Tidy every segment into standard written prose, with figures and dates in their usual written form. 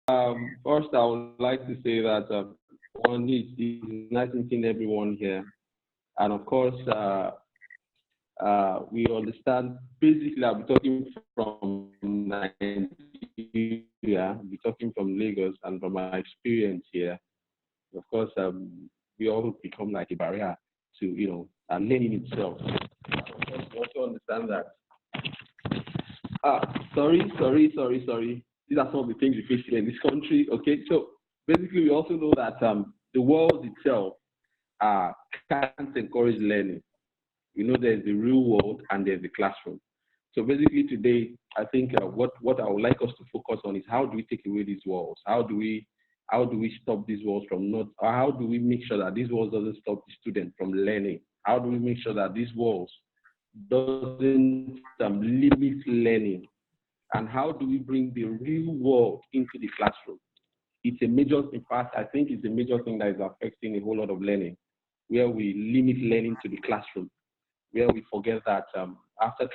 First, I would like to say that one, it's nice meeting everyone here, and of course, we understand. Basically, I'll be talking from Nigeria, I'll be talking from Lagos, and from my experience here. Of course, we all become like a barrier to learning itself. Of course, we also understand that. Sorry. These are some of the things we face here in this country. Okay, so basically, we also know that the world itself can't encourage learning. We know there's the real world and there's the classroom. So basically, today, I think what I would like us to focus on is how do we take away these walls? How do we stop these walls from not? Or how do we make sure that these walls doesn't stop the student from learning? How do we make sure that these walls doesn't limit learning? And how do we bring the real world into the classroom? It's a major, in fact, I think it's a major thing that is affecting a whole lot of learning, where we limit learning to the classroom, where we forget that after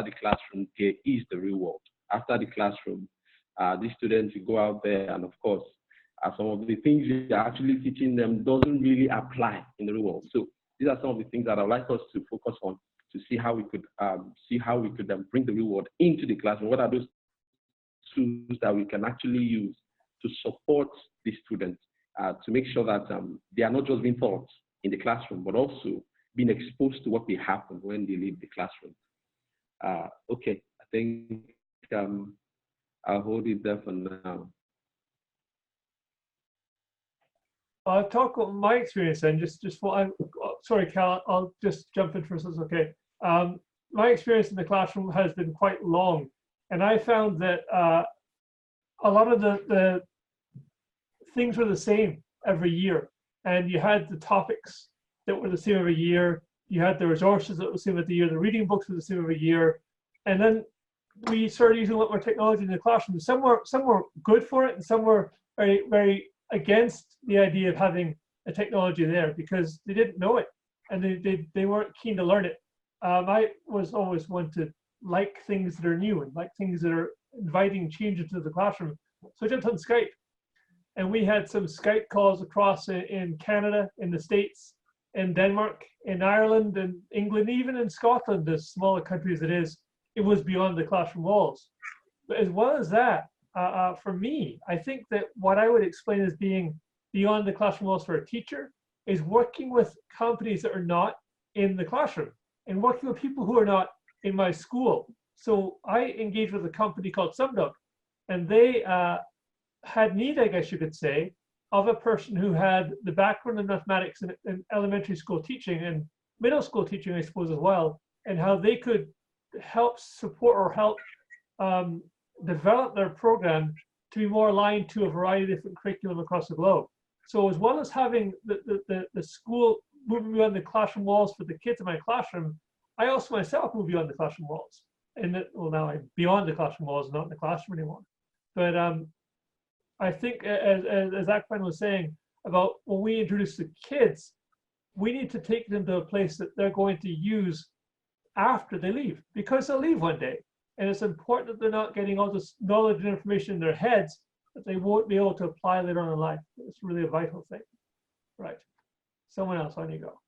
the classroom, there is the real world. After the classroom, these students will go out there, and of course, some of the things you're actually teaching them doesn't really apply in the real world. So these are some of the things that I'd like us to focus on to see how we could bring the real world into the classroom. What are those tools that we can actually use to support the students to make sure that they are not just being taught in the classroom, but also being exposed to what will happen when they leave the classroom. Okay, I think I'll hold it there for now. I'll talk about my experience then, just what I'm, sorry, Cal, I'll just jump in first, that's okay. My experience in the classroom has been quite long, and I found that a lot of the things were the same every year, and you had the topics that were the same every year, you had the resources that were the same every year, the reading books were the same every year, and then we started using a lot more technology in the classroom. Some were good for it, and some were very, very against the idea of having a technology there because they didn't know it and they weren't keen to learn it. I was always one to like things that are new and like things that are inviting change into the classroom. So I jumped on Skype, and we had some Skype calls across in Canada, in the States, in Denmark, in Ireland, and England, even in Scotland, as small a country as it was beyond the classroom walls. But as well as that, for me, I think that what I would explain as being beyond the classroom walls for a teacher is working with companies that are not in the classroom and working with people who are not in my school. So I engaged with a company called Sumdog, and they had need, I guess you could say, of a person who had the background in mathematics and elementary school teaching and middle school teaching, I suppose, as well, and how they could help support or help develop their program to be more aligned to a variety of different curriculum across the globe. So as well as having the school moving beyond the classroom walls for the kids in my classroom, I also myself move beyond the classroom walls. And well, now I'm beyond the classroom walls, not in the classroom anymore. But I think, as Akpan was saying, about when we introduce the kids, we need to take them to a place that they're going to use after they leave, because they'll leave one day. And it's important that they're not getting all this knowledge and information in their heads that they won't be able to apply later on in life. It's really a vital thing. Right. Someone else, on you go.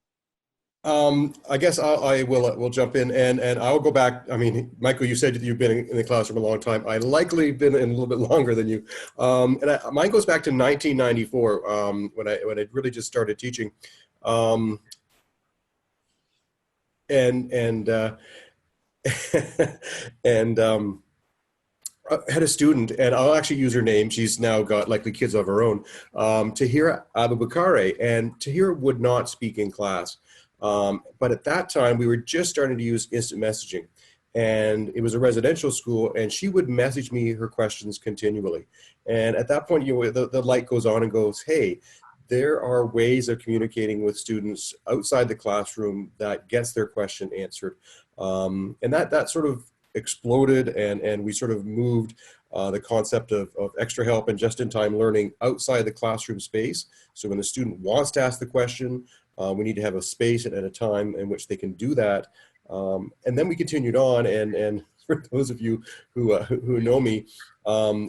I guess I will jump in and I'll go back. I mean, Michael, you said that you've been in the classroom a long time. I likely been in a little bit longer than you. Mine goes back to 1994 when I really just started teaching. I had a student, and I'll actually use her name. She's now got likely kids of her own, Tahira Abubakare, and Tahira would not speak in class. But at that time, we were just starting to use instant messaging, and it was a residential school, and she would message me her questions continually. And at that point, the light goes on and goes, hey, there are ways of communicating with students outside the classroom that gets their question answered. And that sort of exploded, and we sort of moved the concept of extra help and just-in-time learning outside the classroom space. So when the student wants to ask the question, we need to have a space and a time in which they can do that. And then we continued on, and for those of you who know me,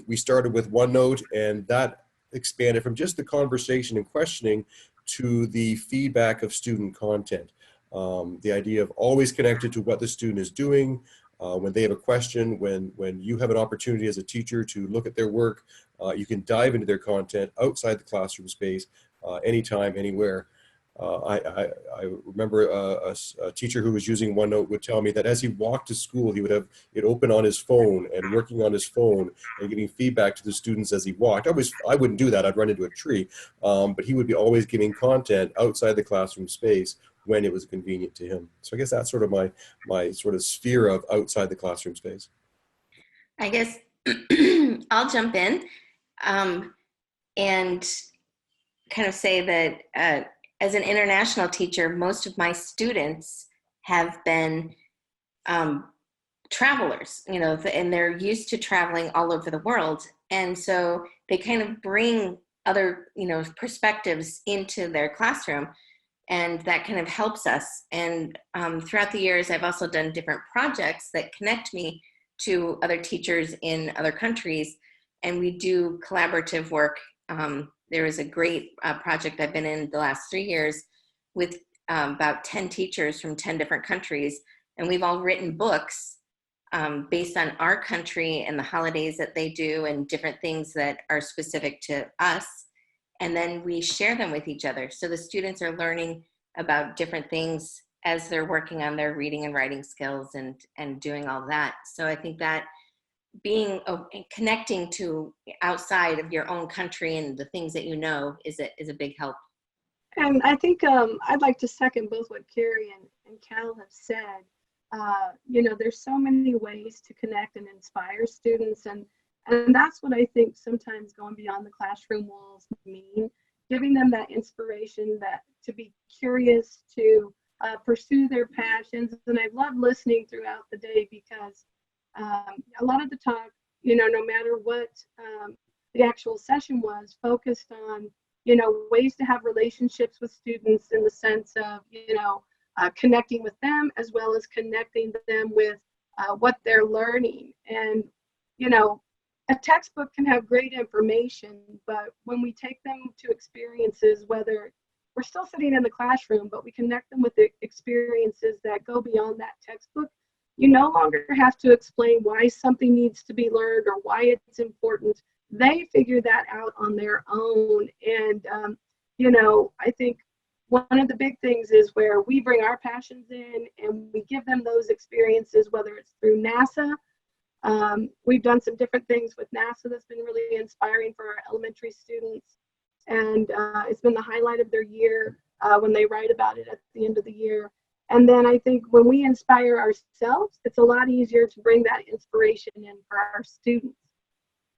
we started with OneNote, and that expanded from just the conversation and questioning to the feedback of student content. The idea of always connected to what the student is doing. When they have a question, when you have an opportunity as a teacher to look at their work, you can dive into their content outside the classroom space, anytime, anywhere. I remember a teacher who was using OneNote would tell me that as he walked to school, he would have it open on his phone and working on his phone and giving feedback to the students as he walked. I wouldn't do that. I'd run into a tree. But he would be always giving content outside the classroom space when it was convenient to him. So I guess that's sort of my sort of sphere of outside the classroom space. I guess I'll jump in and kind of say that as an international teacher, most of my students have been travelers, and they're used to traveling all over the world. And so they kind of bring other, perspectives into their classroom, and that kind of helps us. And throughout the years, I've also done different projects that connect me to other teachers in other countries, and we do collaborative work. There is a great project I've been in the last 3 years with about 10 teachers from 10 different countries, and we've all written books based on our country and the holidays that they do and different things that are specific to us, and then we share them with each other. So the students are learning about different things as they're working on their reading and writing skills and doing all that. So I think that connecting to outside of your own country and the things that is a big help. And I think I'd like to second both what Carrie and Cal have said. There's so many ways to connect and inspire students, and that's what I think sometimes going beyond the classroom walls mean, giving them that inspiration, that to be curious, to pursue their passions. And I've loved listening throughout the day because a lot of the talk, no matter what the actual session was, focused on, ways to have relationships with students in the sense of, connecting with them as well as connecting them with what they're learning. And, a textbook can have great information, but when we take them to experiences, whether we're still sitting in the classroom, but we connect them with the experiences that go beyond that textbook, you no longer have to explain why something needs to be learned or why it's important. They figure that out on their own. And, I think one of the big things is where we bring our passions in and we give them those experiences, whether it's through NASA. We've done some different things with NASA that's been really inspiring for our elementary students. And it's been the highlight of their year when they write about it at the end of the year. And then I think when we inspire ourselves, it's a lot easier to bring that inspiration in for our students.